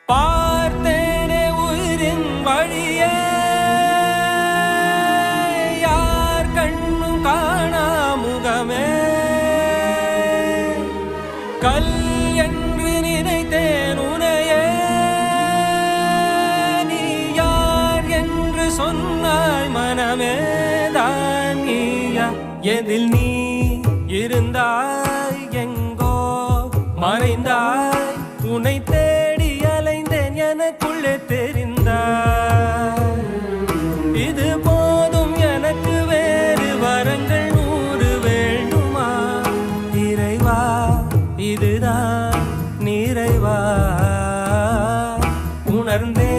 பார்த்தேனே உயிரின் வழியே யார் கண்ணும் காணா முகமே கல் என்று நினைத்தேன் உனையே நீ யார் என்று சொன்னாய் மனமே தான் நீயா எதில் நீ இருந்தாய் எங்கோ மறைந்தாய் உன்னை தேடி அலைந்தேன் எனக்குள்ளே தெரிந்தாய் இது போதும் எனக்கு வேறு வரங்கள் 100 வேண்டுமா இறைவா இதுதான் நிறைவா உணர்ந்தே